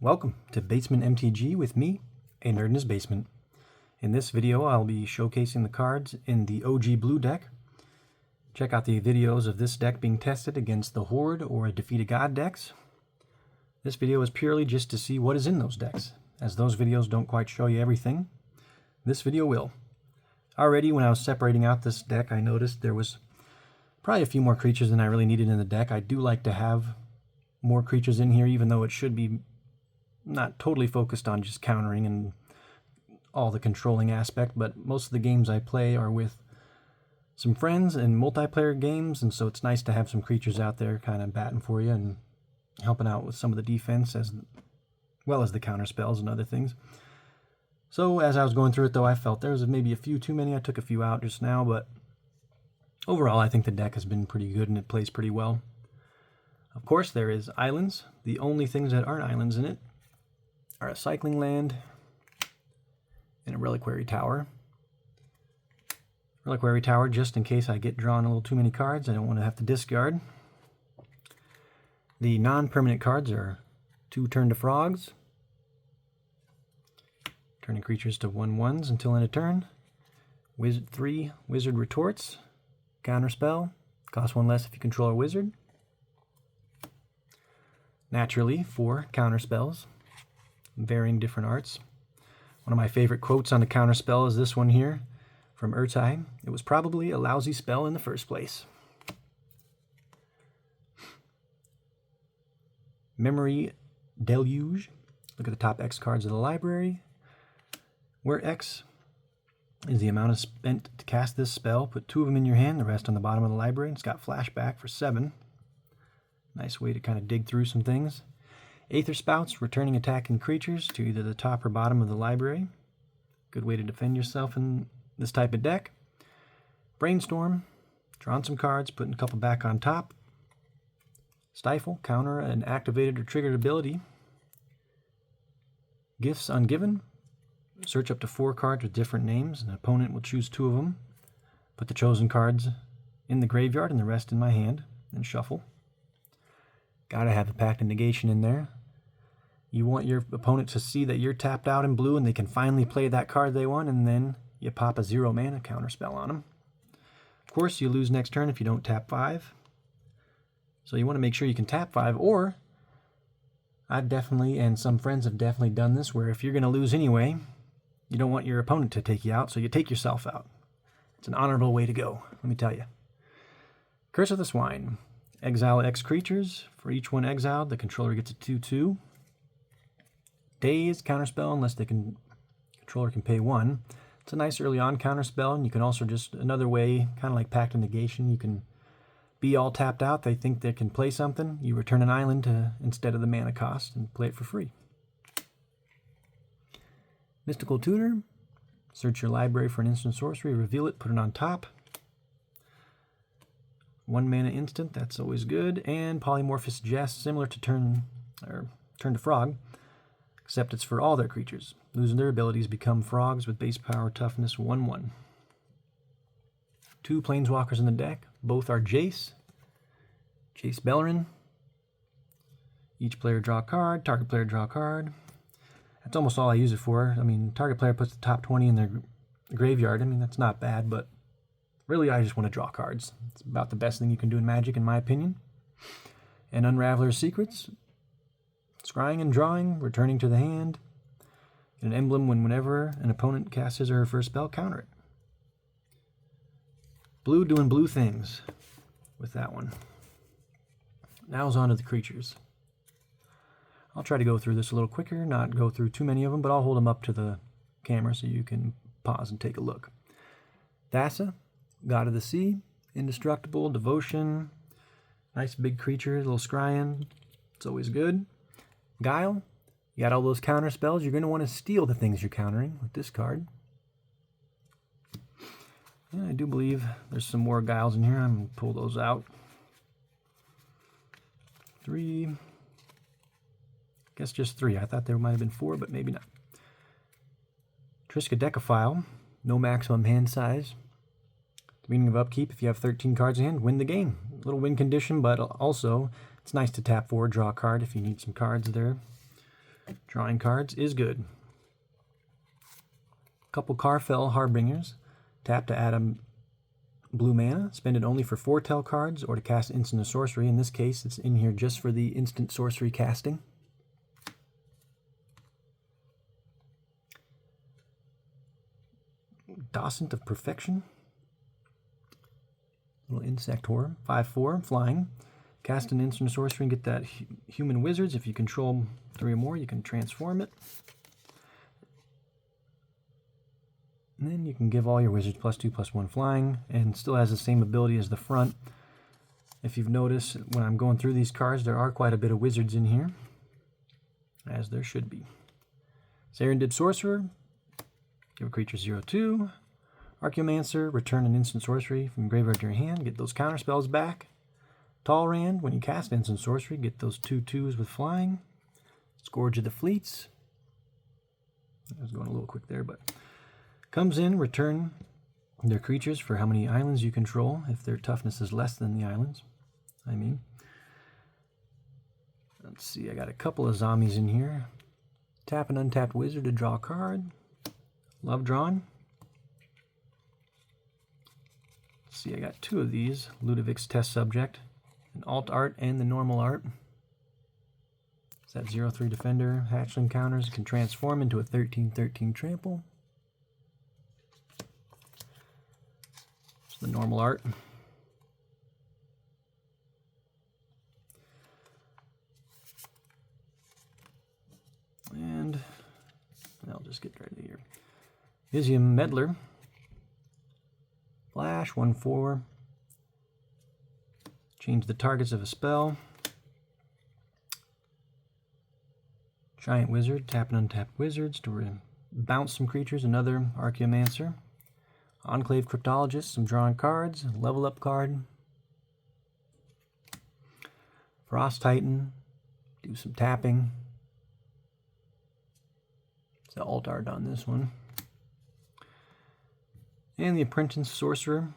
Welcome to Basement MTG with me, a nerd in his basement. In this video, I'll be showcasing the cards in the OG Blue deck. Check out the videos of this deck being tested against the Horde or Defeat a God decks. This video is purely just to see what is in those decks, as those videos don't quite show you everything. This video will. Already, when I was separating out this deck, I noticed there was probably a few more creatures than I really needed in the deck. I do like to have more creatures in here, even though it should be not totally focused on just countering and all the controlling aspect, but most of the games I play are with some friends and multiplayer games, and so it's nice to have some creatures out there kind of batting for you and helping out with some of the defense as well as the counter spells and other things. So as I was going through it, though, I felt there was maybe a few too many. I took a few out just now, but overall I think the deck has been pretty good and it plays pretty well. Of course, there is islands. The only things that aren't islands in it are a cycling land and a reliquary tower. Reliquary tower, just in case I get drawn a little too many cards, I don't want to have to discard. The non-permanent cards are 2 Turn to Frogs, turning creatures to 1/1s until end of turn. 3 Wizard Retorts, counter spell, costs 1 less if you control a wizard. Naturally, 4 counter spells, varying different arts. One of my favorite quotes on the counter spell is this one here from Urtai. It was probably a lousy spell in the first place. Memory Deluge. Look at the top X cards of the library. Where X is the amount spent to cast this spell, put 2 of them in your hand, the rest on the bottom of the library. It's got flashback for 7. Nice way to kind of dig through some things. Aether Spouts, returning attacking creatures to either the top or bottom of the library. Good way to defend yourself in this type of deck. Brainstorm, drawing some cards, putting a couple back on top. Stifle, counter an activated or triggered ability. Gifts Ungiven, search up to 4 cards with different names. An opponent will choose 2 of them. Put the chosen cards in the graveyard and the rest in my hand, and shuffle. Gotta have a Pact of Negation in there. You want your opponent to see that you're tapped out in blue and they can finally play that card they want, and then you pop a 0 mana counter spell on them. Of course, you lose next turn if you don't tap 5. So you want to make sure you can tap 5, or I've definitely, and some friends have definitely done this, where if you're going to lose anyway, you don't want your opponent to take you out, so you take yourself out. It's an honorable way to go, let me tell you. Curse of the Swine. Exile X creatures. For each one exiled, the controller gets a 2/2. Daze, counterspell, unless the controller can pay 1. It's a nice early on counterspell, and you can also just, another way, kind of like Pact of Negation, you can be all tapped out, they think they can play something, you return an island instead of the mana cost and play it for free. Mystical Tutor, search your library for an instant sorcery, reveal it, put it on top. 1 mana instant, that's always good. And Polymorphous Jest, similar to Turn to Frog, except it's for all their creatures. Losing their abilities, become frogs with base power toughness 1/1. 2 Planeswalkers in the deck. Both are Jace. Jace Beleren. Each player draw a card, target player draw a card. That's almost all I use it for. I mean, target player puts the top 20 in their graveyard. I mean, that's not bad, but really I just want to draw cards. It's about the best thing you can do in Magic, in my opinion. And Unraveler's Secrets. Scrying and drawing, returning to the hand. Get an emblem whenever an opponent casts his or her first spell, counter it. Blue doing blue things with that one. Now it's on to the creatures. I'll try to go through this a little quicker, not go through too many of them, but I'll hold them up to the camera so you can pause and take a look. Thassa, God of the Sea, Indestructible, Devotion, nice big creature, a little scrying, it's always good. Guile, you got all those counter spells, you're going to want to steal the things you're countering with this card. Yeah, I do believe there's some more Guiles in here, I'm going to pull those out. 3, I guess just 3, I thought there might have been 4, but maybe not. Triskaidekaphile, no maximum hand size. The meaning of upkeep, if you have 13 cards in hand, win the game. A little win condition, but also it's nice to tap 4, draw a card if you need some cards there. Drawing cards is good. Couple Carfell Harbingers. Tap to add a blue mana. Spend it only for 4 tail cards or to cast instant or sorcery. In this case, it's in here just for the instant sorcery casting. Docent of Perfection. Little insect horror. 5/4, flying. Cast an instant sorcery and get that human wizards. If you control 3 or more, you can transform it. And then you can give all your wizards +2/+1 flying, and still has the same ability as the front. If you've noticed, when I'm going through these cards, there are quite a bit of wizards in here, as there should be. Serendib Sorcerer, give a creature 0/2. Archaeomancer, return an instant sorcery from graveyard to your hand, get those counter spells back. Talrand, when you cast instant sorcery, get those 2/2s with flying. Scourge of the Fleets. I was going a little quick there, but comes in, return their creatures for how many islands you control, if their toughness is less than the islands. Let's see, I got a couple of zombies in here. Tap an untapped wizard to draw a card. Love drawn. Let's see, I got 2 of these. Ludovic's Test Subject. An alt art and the normal art. It's that 0/3 defender. Hatchling counters. It can transform into a 13/13 trample. It's the normal art. And I'll just get right here. Visium Meddler. Flash, 1/4. Change the targets of a spell. Giant Wizard, tap and untap wizards to bounce some creatures. Another Archaeomancer. Enclave Cryptologist, some drawn cards. Level up card. Frost Titan, do some tapping. It's the alt art on this one. And the Apprentice Sorcerer,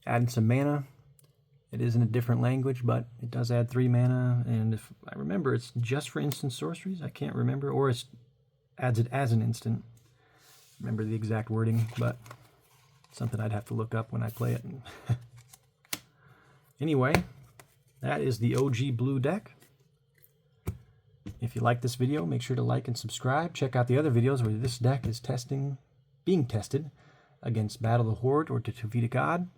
adding some mana. It is in a different language, but it does add 3 mana, and if I remember, it's just for instant sorceries. I can't remember, or it adds it as an instant. Remember the exact wording, but something I'd have to look up when I play it. Anyway, that is the OG Blue deck. If you like this video, make sure to like and subscribe. Check out the other videos where this deck is being tested against Battle of the Horde or to defeat a god.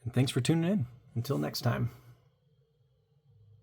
And thanks for tuning in. Until next time.